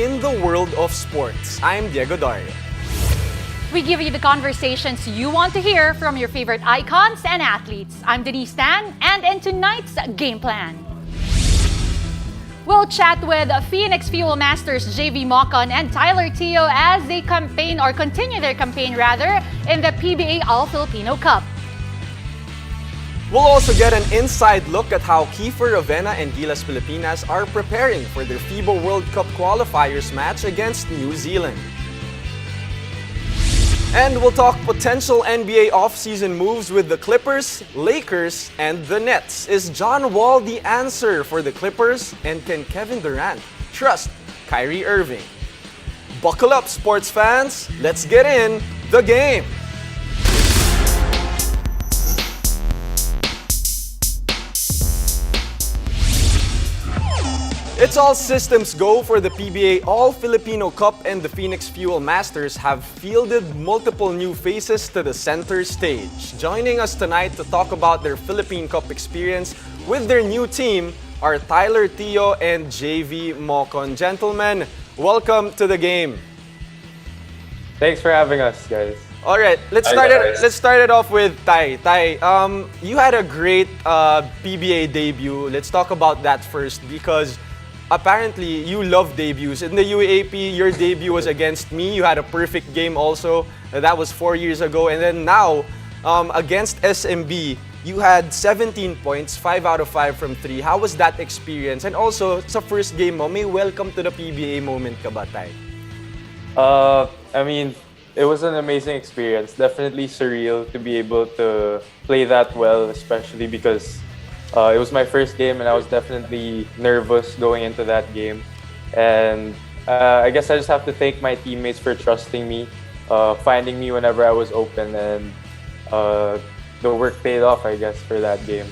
in the world of sports. I'm Diego Dario. We give you the conversations you want to hear from your favorite icons and athletes. I'm Denise Tan, and in tonight's game plan, we'll chat with Phoenix Fuel Masters Javee Mocon and Tyler Teo as they continue their campaign in the PBA All-Filipino Cup. We'll also get an inside look at how Kiefer, Ravena, and Gilas Pilipinas are preparing for their FIBA World Cup qualifiers match against New Zealand. And we'll talk potential NBA offseason moves with the Clippers, Lakers, and the Nets. Is John Wall the answer for the Clippers? And can Kevin Durant trust Kyrie Irving? Buckle up, sports fans. Let's get in the game. It's all systems go for the PBA All-Filipino Cup, and the Phoenix Fuel Masters have fielded multiple new faces to the center stage. Joining us tonight to talk about their Philippine Cup experience with their new team are Tyler Teo and Javee Mocon. Gentlemen, welcome to the game. Thanks for having us, guys. All right, let's start it off with Ty. Ty, you had a great PBA debut. Let's talk about that first because apparently you love debuts. In the UAAP, your debut was against me. You had a perfect game also. That was 4 years ago. And then now, against SMB, you had 17 points, 5 out of 5 from 3. How was that experience? And also, sa first game mo, may welcome to the PBA moment ka ba, Ty? It was an amazing experience. Definitely surreal to be able to play that well, especially because it was my first game and I was definitely nervous going into that game. And I guess I just have to thank my teammates for trusting me, finding me whenever I was open, and the work paid off, I guess, for that game.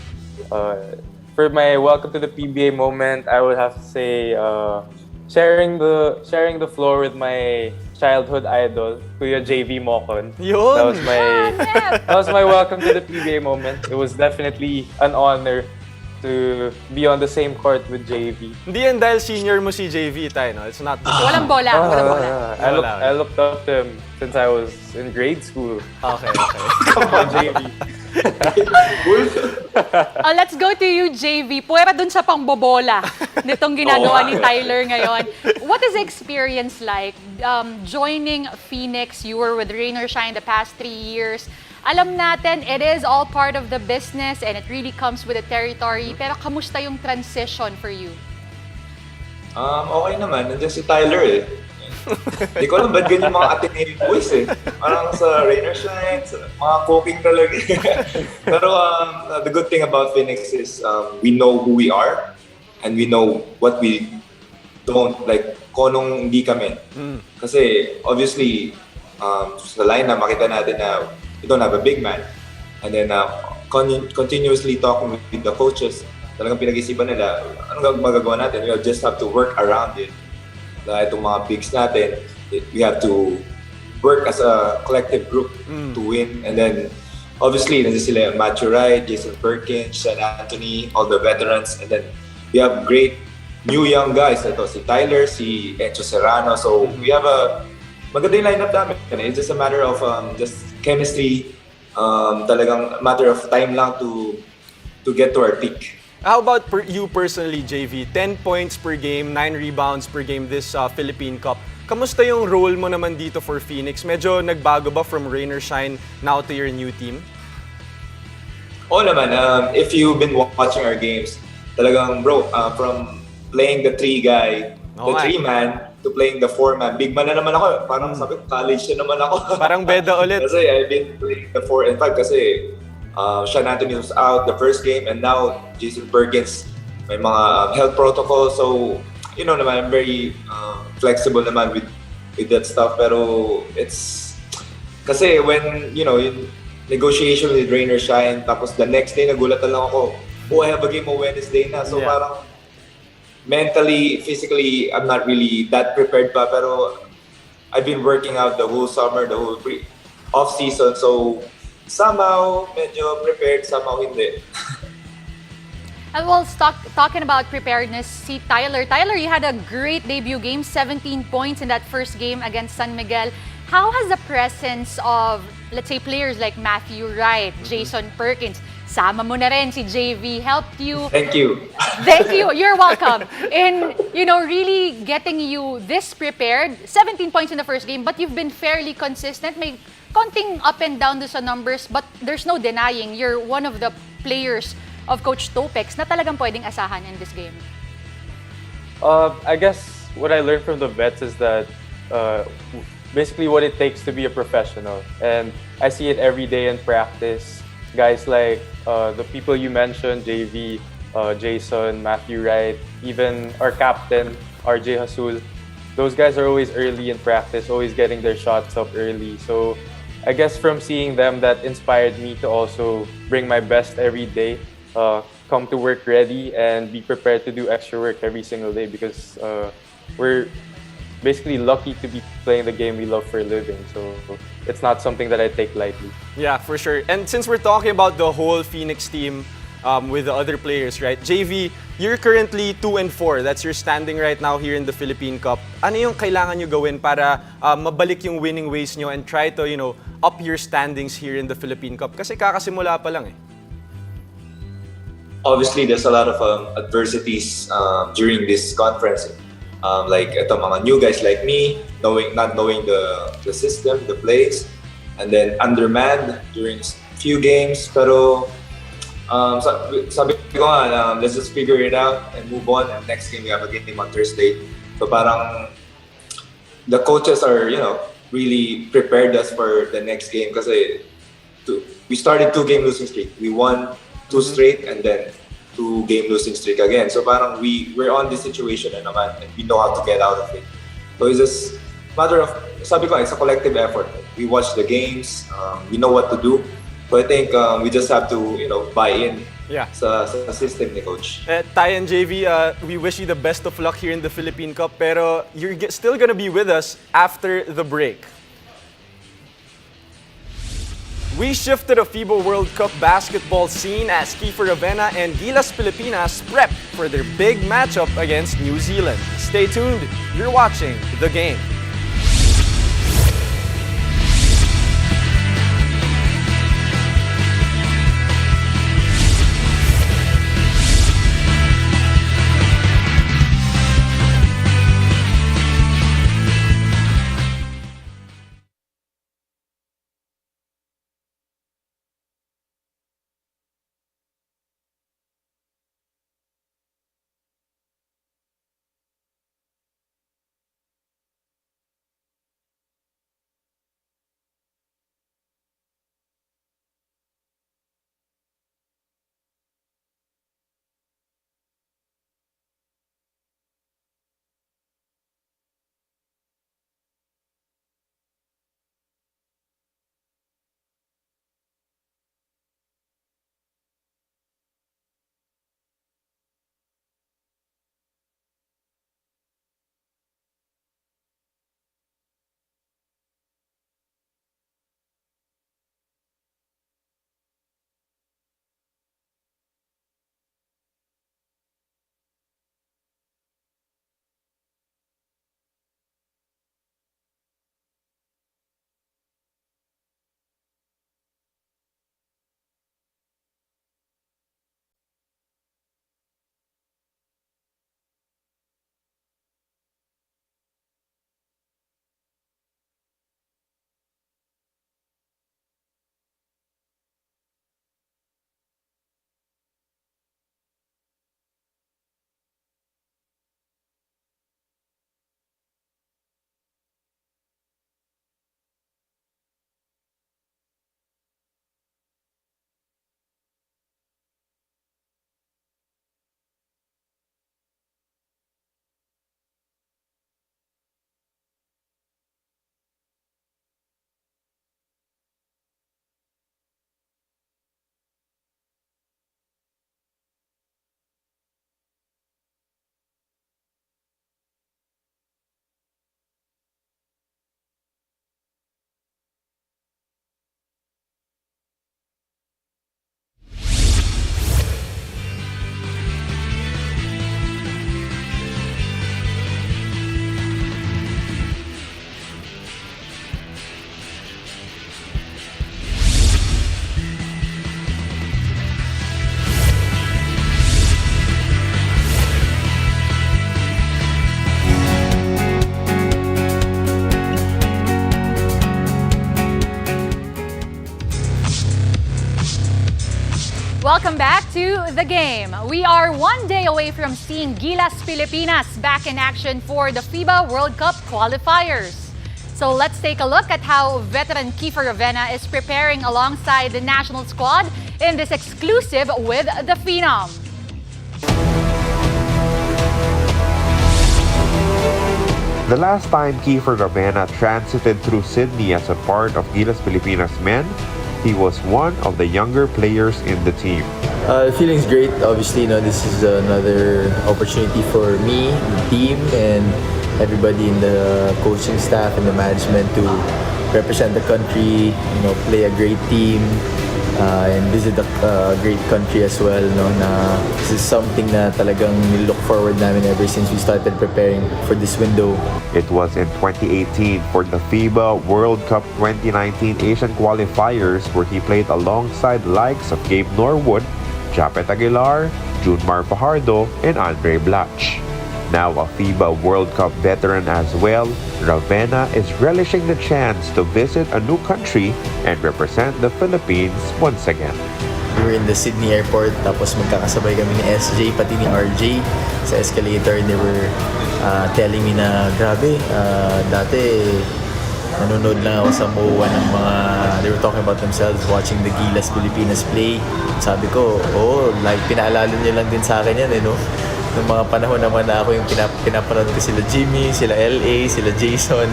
For my welcome to the PBA moment, I would have to say sharing the floor with my childhood idol, Kuya Javee Mocon. Yun! That was my welcome to the PBA moment. It was definitely an honor to be on the same court with Javee. Hindi yan dahil senior mo si Javee, Tay, no? It's not... Walang bola. I looked up to him since I was in grade school. Okay. Come on, Javee. Let's go to you, Javee. Puwera dun sa pangbobola nitong ginagawa ni Tyler ngayon. What is the experience like joining Phoenix? You were with Rain or Shine the past 3 years. Alam natin, it is all part of the business and it really comes with the territory. Pero kamusta yung transition for you? Okay naman. Nandiyan si Tyler eh. Hindi ko alam ba't ganyan mga Ateneo boys eh. Parang sa Rain or Shine, mga cooking talaga. Pero the good thing about Phoenix is we know who we are and we know what we don't, like kung anong hindi kami. Kasi obviously, sa line na makita natin na we don't have a big man. And then continuously talking with the coaches, talagang pinag-isipan nila, anong magagawa natin? We just have to work around it. Dahil itong mga bigs natin, we have to work as a collective group to win. And then, obviously, nandiyan sila Matthew Wright, Jason Perkins, Sean Anthony, all the veterans. And then, we have great new young guys. Ito, si Tyler, si Enzo Serrano. So, we have a maganda yung lineup namin. It's just a matter of just chemistry. Talagang matter of time lang to get to our peak. How about you personally, Javee? 10 points per game, 9 rebounds per game this Philippine Cup. Kamusta yung role mo naman dito for Phoenix? Medyo nagbago ba from Rain or Shine now to your new team? Oo naman. If you've been watching our games, talagang bro, from playing the 3-guy, the 3-man, to playing the 4-man. Big man na naman ako. Parang sabi ko, college na naman ako. Parang beda ulit. Kasi I've been playing the 4 and 5 kasi Sean Anthony was out the first game and now Jason Perkins may mga health protocol. So, you know naman, I'm very flexible naman with that stuff. Pero it's kasi when, you know, yung negotiation with Rain or Shine, tapos the next day nagulat na lang ako, I have a game on Wednesday na. So parang mentally, physically, I'm not really that prepared pa. Pero I've been working out the whole summer, the whole off-season. So somehow, medyo prepared, somehow hindi. And well, talking about preparedness, see Tyler. Tyler, you had a great debut game, 17 points in that first game against San Miguel. How has the presence of, let's say, players like Matthew Wright, Jason Perkins, sama mo na rin si Javee, helped you? Thank you. Thank you. You're welcome. In, really getting you this prepared. 17 points in the first game, but you've been fairly consistent. May konting up and down do sa numbers, but there's no denying you're one of the players of Coach Topex na talagang pwedeng asahan in this game. I guess what I learned from the vets is that basically what it takes to be a professional. And I see it every day in practice. Guys like the people you mentioned, Javee, Jason, Matthew Wright, even our captain, RJ Hasul, those guys are always early in practice, always getting their shots up early. So I guess from seeing them, that inspired me to also bring my best every day, come to work ready, and be prepared to do extra work every single day because we're basically lucky to be playing the game we love for a living. So it's not something that I take lightly. Yeah, for sure. And since we're talking about the whole Phoenix team with the other players, right? Javee, you're currently 2-4. That's your standing right now here in the Philippine Cup. Ano yung kailangan nyo gawin para mabalik yung winning ways nyo and try to, up your standings here in the Philippine Cup? Kasi kakasimula pa lang eh. Obviously, there's a lot of adversities during this conference. Like ito, mga new guys like me, not knowing the system, the plays, and then undermanned during few games. Pero sabi ko nga, let's just figure it out and move on. And next game, we have a game on Thursday. So parang the coaches are, really prepared us for the next game kasi we started 2-game losing streak. We won 2 straight and then 2-game losing streak again. So parang we're on this situation and we know how to get out of it. So it's just matter of, sabi ko, it's a collective effort. We watch the games, we know what to do. So I think we just have to, buy in sa system ni Coach. Ty and Javee, we wish you the best of luck here in the Philippine Cup, pero you're still gonna be with us after the break. We shift to the FIBA World Cup basketball scene as Kiefer, Ravena and Gilas Pilipinas prep for their big matchup against New Zealand. Stay tuned, you're watching The Game. Welcome back to the game. We are 1 day away from seeing Gilas Pilipinas back in action for the FIBA World Cup qualifiers. So let's take a look at how veteran Kiefer Ravena is preparing alongside the national squad in this exclusive with the Phenom. The last time Kiefer Ravena transited through Sydney as a part of Gilas Pilipinas men, he was one of the younger players in the team. The feeling's great. Obviously, this is another opportunity for me, the team, and everybody in the coaching staff and the management to represent the country, play a great team, and visit a great country as well. This is something na talagang look forward namin ever since we started preparing for this window. It was in 2018 for the FIBA World Cup 2019 Asian qualifiers where he played alongside likes of Gabe Norwood, Japet Aguilar, Junmar Fajardo, and Andre Blatch. Now a FIBA World Cup veteran as well, Ravena is relishing the chance to visit a new country and represent the Philippines once again. We were in the Sydney airport, tapos magkakasabay kami ni SJ, pati ni RJ sa escalator. They were telling me na, grabe, dati nanonood lang ako sa MOA ng mga, they were talking about themselves, watching the Gilas Pilipinas play. Sabi ko, like pinaalala niya lang din sa akin yan, Noong mga panahon naman na ako yung pinapanood ko sila Jimmy, sila LA, sila Jason.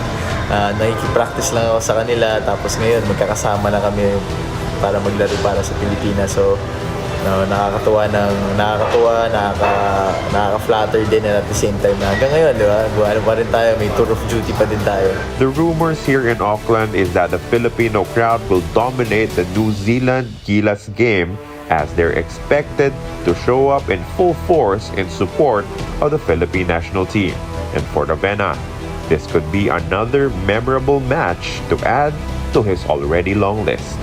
Nakikipractice lang ako sa kanila. Tapos ngayon, magkakasama na kami para maglaro para sa Pilipinas. So, nakaka-flatter din, and at the same time na hanggang ngayon, di ba? Ano pa rin tayo, may tour of duty pa din tayo. The rumors here in Auckland is that the Filipino crowd will dominate the New Zealand Gilas game as they're expected to show up in full force in support of the Philippine national team. And for Ravena, this could be another memorable match to add to his already long list.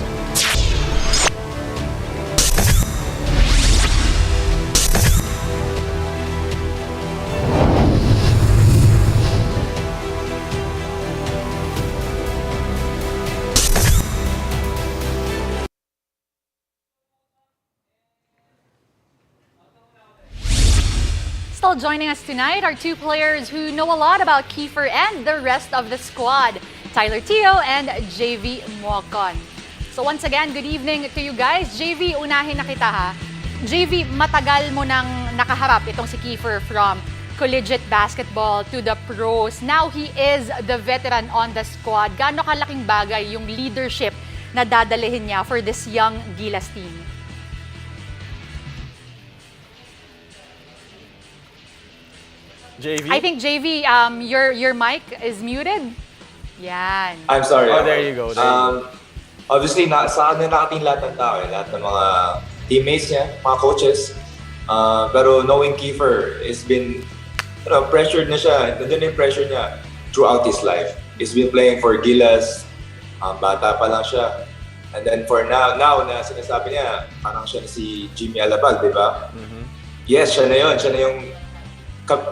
Still joining us tonight are two players who know a lot about Kiefer and the rest of the squad, Tyler Teo and Javee Mocon. So once again, good evening to you guys. Javee, unahin na kita ha. Javee, matagal mo nang nakaharap itong si Kiefer from collegiate basketball to the pros. Now he is the veteran on the squad. Gaano kalaking bagay yung leadership na dadalhin niya for this young Gilas team? Javee? I think Javee, your mic is muted. Yan. I'm sorry. Oh, there you go. Obviously, sa akin nakating lahat ng tao, lahat ng mga teammates niya, mga coaches. Pero knowing Kiefer, it's been, pressured na siya. Nandiyan yung pressure niya throughout his life. He's been playing for Gilas. Bata pa lang siya. And then for now na sinasabi niya, parang siya na si Jimmy Alabag, di ba? Mm-hmm. Yes, siya na yun. Siya na yun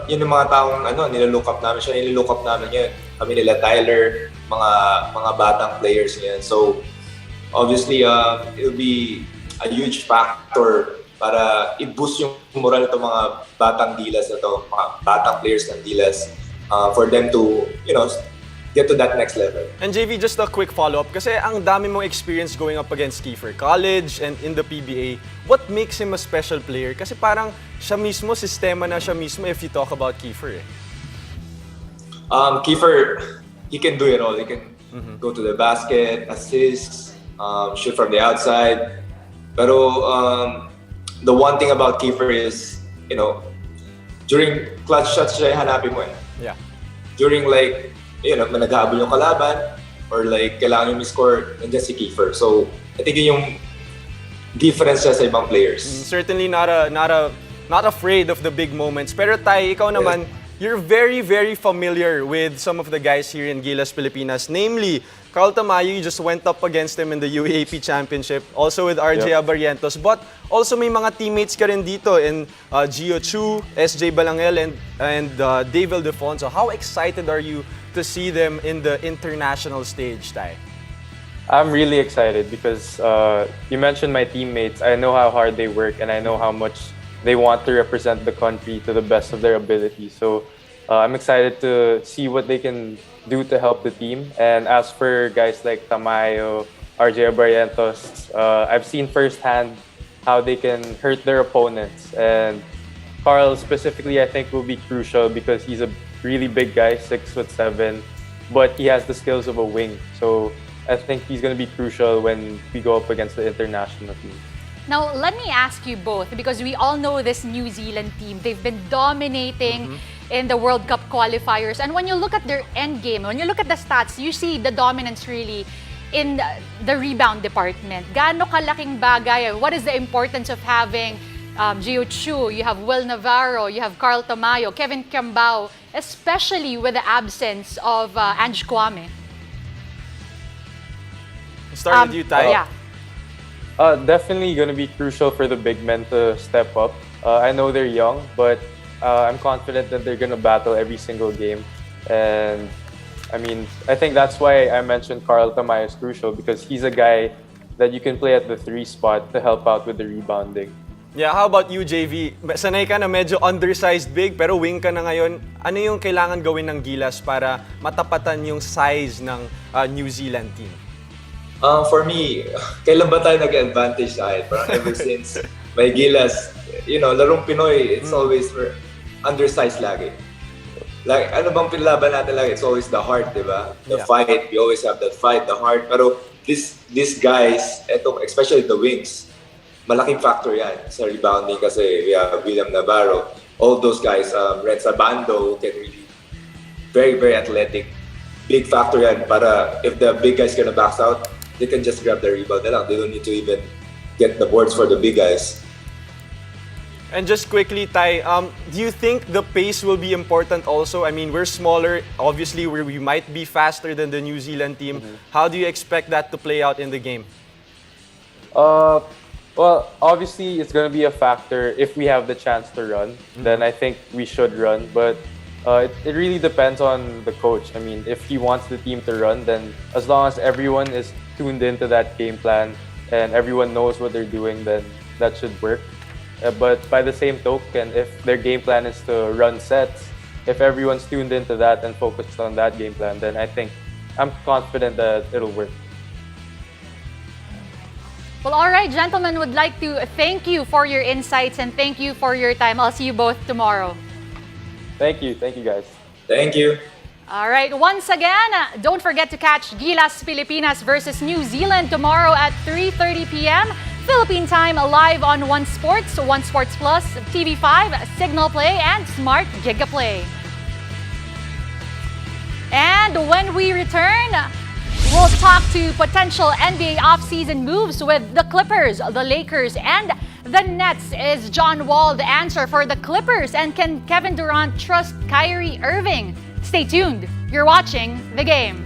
yung mga taong nilook up namin. Siya nilook up namin yun. Kami nila Tyler, mga batang players niyan. So, obviously, it'll be a huge factor para i-boost yung moral nito mga batang Gilas na to, mga batang players ng Gilas, for them to, get to that next level. And Javee, just a quick follow-up, kasi ang dami mong experience going up against Kiefer, college and in the PBA. What makes him a special player? Kasi parang siya mismo, sistema na siya mismo if you talk about Kiefer. Kiefer, he can do it all. He can go to the basket, assist, shoot from the outside. Pero the one thing about Kiefer is, during clutch shots siya hanapin mo eh. Yeah. During nag-aabol yung kalaban or kailangan yung score, nandiyan si Kiefer. So, I think yun yung difference siya sa ibang players. Certainly not afraid of the big moments. Pero Tay, ikaw naman, you're very, very familiar with some of the guys here in Gilas Pilipinas. Namely, Carl Tamayo, you just went up against him in the UAAP Championship. Also with RJ Abarientos. But also may mga teammates ka rin dito in Gio Chu, SJ Balangel, and Dave Ildefonso. How excited are you to see them in the international stage, Tay? I'm really excited because you mentioned my teammates. I know how hard they work and I know how much they want to represent the country to the best of their ability. So I'm excited to see what they can do to help the team. And as for guys like Tamayo, RJ Barrientos, I've seen firsthand how they can hurt their opponents. And Carl specifically, I think, will be crucial because he's a really big guy, 6'7", but he has the skills of a wing. So I think he's going to be crucial when we go up against the international team. Now, let me ask you both, because we all know this New Zealand team. They've been dominating in the World Cup qualifiers. And when you look at their end game, when you look at the stats, you see the dominance really in the rebound department. Gaano kalaking bagay? What is the importance of having Gio Chu, you have Will Navarro, you have Carl Tamayo, Kevin Cambao, especially with the absence of Ange Kwame? Start with you, Ty. Yeah. Definitely going to be crucial for the big men to step up. I know they're young, but I'm confident that they're going to battle every single game. And I mean, I think that's why I mentioned Carl Tamayo is crucial because he's a guy that you can play at the 3 spot to help out with the rebounding. Yeah, how about you, JV? Sanay ka na medyo undersized big, pero wing ka na ngayon. Ano yung kailangan gawin ng Gilas para matapatan yung size ng New Zealand team? For me, kailan ba tayo nag-advantage sa akin? Parang ever since may Gilas, larong Pinoy, it's always for undersized lagi. Like, ano bang pinlaban natin lagi? It's always the heart, di ba? The fight, we always have that fight, the heart. Pero these guys, especially the wings, malaking factor yan sa rebounding kasi we have William Navarro. All those guys, Renza Bando can really, very, very athletic. Big factor yan para if the big guys gonna box out, they can just grab the rebound na lang. They don't need to even get the boards for the big guys. And just quickly, Ty, do you think the pace will be important also? I mean, we're smaller. Obviously, we might be faster than the New Zealand team. How do you expect that to play out in the game? Well, obviously, it's going to be a factor. If we have the chance to run, then I think we should run. But it really depends on the coach. I mean, if he wants the team to run, then as long as everyone is tuned into that game plan and everyone knows what they're doing, then that should work. But by the same token, if their game plan is to run sets, if everyone's tuned into that and focused on that game plan, then I'm confident that it'll work. Well, all right, gentlemen, would like to thank you for your insights and thank you for your time. I'll see you both tomorrow. Thank you guys. Thank you. All right, once again, don't forget to catch Gilas Pilipinas versus New Zealand tomorrow at 3:30 p.m. Philippine time, live on One Sports, One Sports Plus, TV5, Signal Play, and Smart Giga Play. And when we return, we'll talk to potential NBA offseason moves with the Clippers, the Lakers, and the Nets. Is John Wall the answer for the Clippers? And can Kevin Durant trust Kyrie Irving? Stay tuned. You're watching The Game.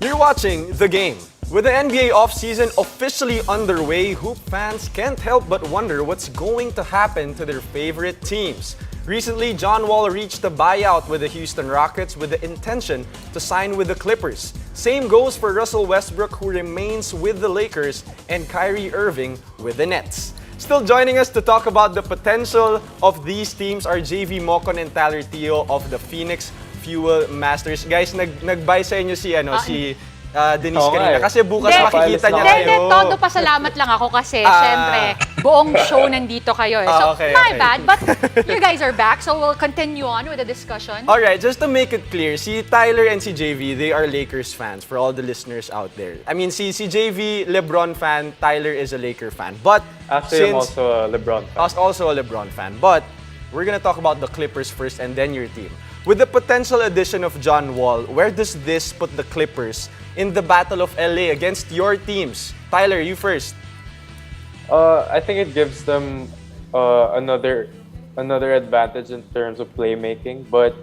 You're watching The Game. With the NBA offseason officially underway, hoop fans can't help but wonder what's going to happen to their favorite teams. Recently, John Wall reached a buyout with the Houston Rockets with the intention to sign with the Clippers. Same goes for Russell Westbrook, who remains with the Lakers, and Kyrie Irving with the Nets. Still joining us to talk about the potential of these teams are Javee, Mocon, and Tyler Teo of the Phoenix Fuel Masters. Guys, nag-buy sa inyo si Denise Oo nga kanina. eh. Kasi bukas Hindi. makikita niya Hindi, kayo. todo pasalamat lang ako kasi, syempre, buong show nandito kayo. So, okay. my bad. But you guys are back, so we'll continue on with the discussion. Alright, just to make it clear, si Tyler and si Javee, they are Lakers fans for all the listeners out there. I mean, si Javee, LeBron fan, Tyler is a Laker fan. But Actually, I'm also a LeBron fan. also a LeBron fan. But we're gonna talk about the Clippers first and then your team. With the potential addition of John Wall, where does this put the Clippers in the Battle of LA against your teams? Tyler, you first. I think it gives them another advantage in terms of playmaking, but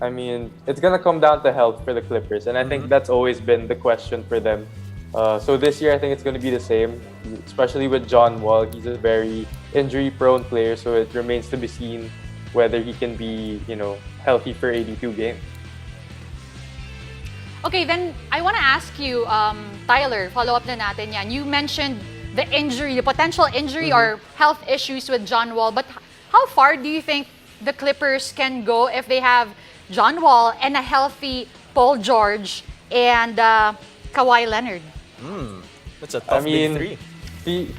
I mean, it's gonna come down to health for the Clippers, and I think that's always been the question for them. So this year, I think it's gonna be the same, especially with John Wall. He's a very injury-prone player, so it remains to be seen whether he can be, healthy for 82 games. Okay, then I want to ask you, Tyler, follow up na natin yan. You mentioned the potential injury or health issues with John Wall, but how far do you think the Clippers can go if they have John Wall and a healthy Paul George and Kawhi Leonard? That's a tough big three.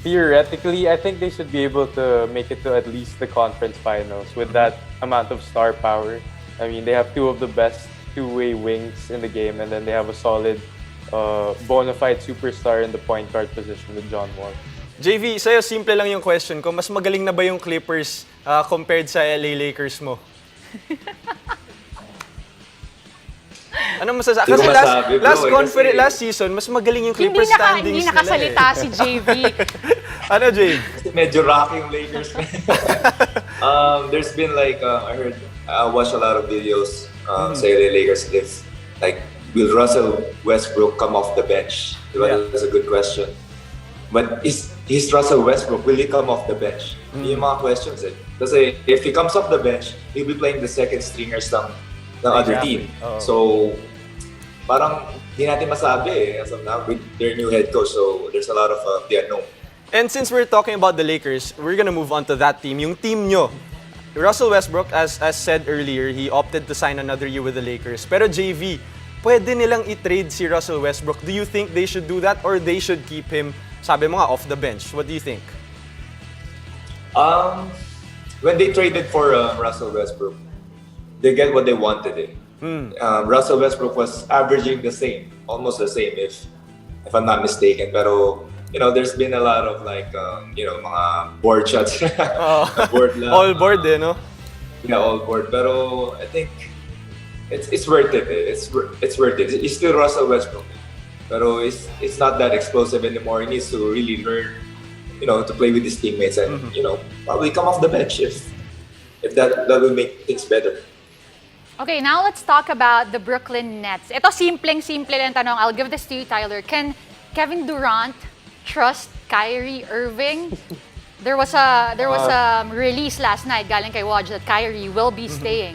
Theoretically, I think they should be able to make it to at least the conference finals with that amount of star power. I mean, they have two of the best two-way wings in the game, and then they have a solid, bona fide superstar in the point guard position with John Wall. JV, sa'yo simple lang yung question ko. Mas magaling na ba yung Clippers compared sa LA Lakers mo? Ano masasabi? Kasi last season, mas magaling yung Clippers standings Hindi nakasalita si JV. Ano, JV? Medyo rocky yung Lakers. There's been I heard, I watched a lot of videos sa LA Lakers if, will Russell Westbrook come off the bench? Diba? That's a good question. But is Russell Westbrook, will he come off the bench? Yung mga questions eh. Kasi if he comes off the bench, he'll be playing the second stringers ng other team. So, parang di natin masabi as of now with their new head coach. So, there's a lot of the unknown. And since we're talking about the Lakers, we're gonna move on to that team. Yung team nyo, Russell Westbrook, as said earlier, he opted to sign another year with the Lakers. Pero JV, pwede nilang i-trade si Russell Westbrook. Do you think they should do that or they should keep him, sabi mo nga, off the bench? What do you think? When they traded for Russell Westbrook, they get what they wanted. Russell Westbrook was averaging almost the same, if I'm not mistaken. Pero there's been a lot of mga board shots. Board lang. All board no? Yeah, all board. Pero I think it's worth it. It's worth it. It's still Russell Westbrook. Pero it's not that explosive anymore. He needs to really learn, to play with his teammates and probably come off the bench if that will make things better. Okay, now let's talk about the Brooklyn Nets. Ito simpleng-simple lang tanong. I'll give this to you, Tyler. Can Kevin Durant trust Kyrie Irving? There was a release last night galing kay Woj that Kyrie will be staying.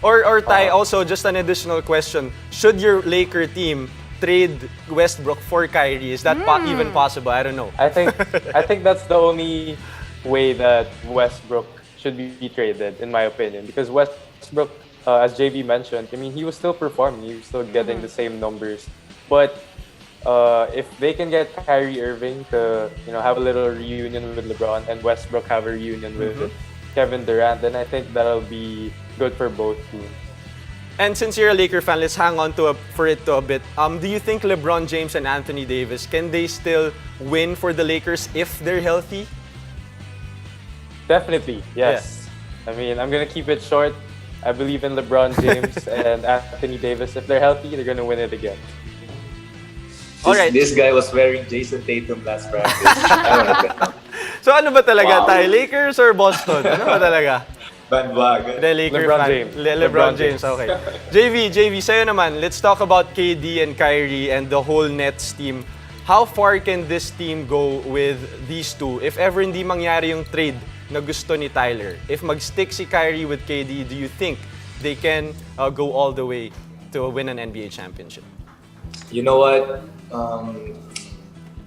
Or Ty, also just an additional question. Should your Laker team trade Westbrook for Kyrie? Is that even possible? I don't know. I think that's the only way that Westbrook should be traded, in my opinion, because Westbrook, as JV mentioned, I mean, he was still performing, he was still getting the same numbers. But if they can get Kyrie Irving to have a little reunion with LeBron and Westbrook have a reunion with Kevin Durant, then I think that'll be good for both teams. And since you're a Laker fan, let's hang on for it a bit. Do you think LeBron James and Anthony Davis, can they still win for the Lakers if they're healthy? Definitely, yes. Yeah. I mean, I'm gonna keep it short. I believe in LeBron James and Anthony Davis. If they're healthy, they're gonna win it again. This guy was wearing Jason Tatum last practice. So ano ba talaga tayo? Lakers or Boston? Ano ba talaga? bandwagon. The Laker LeBron fan. James. LeBron James, okay. JV, sa'yo naman, let's talk about KD and Kyrie and the whole Nets team. How far can this team go with these two if ever hindi mangyari yung trade na gusto ni Tyler? If mag-stick si Kyrie with KD, do you think they can go all the way to win an NBA championship? You know what?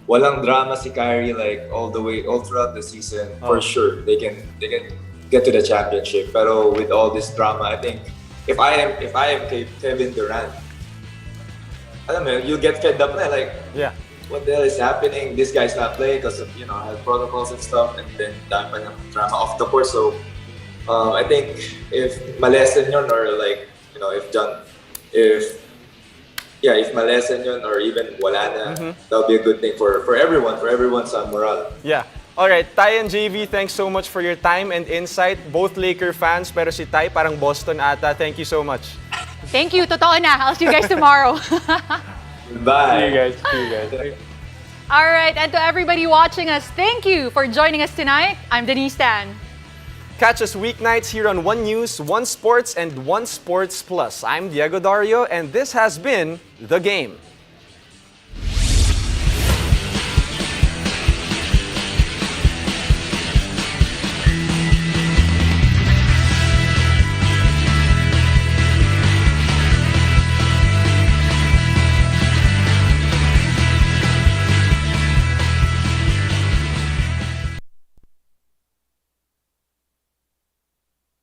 Walang drama si Kyrie like all throughout the season. For sure, they can get to the championship. Pero with all this drama, I think if I am Kevin Durant, alam mo, you get fed up na like, Yeah. what the hell is happening? This guy's not playing because of health protocols and stuff, and then dami pa ng drama off the court. So I think if malesen yun or like if malesen yun or even wala na, that'll be a good thing for everyone's morale. Yeah. All right, Ty and JV, thanks so much for your time and insight. Both Laker fans, pero si Ty parang Boston ata. Thank you so much. Thank you. Totoo na. I'll see you guys tomorrow. Bye. See you guys. All right, and to everybody watching us, thank you for joining us tonight. I'm Denise Tan. Catch us weeknights here on One News, One Sports, and One Sports Plus. I'm Diego Dario, and this has been The Game.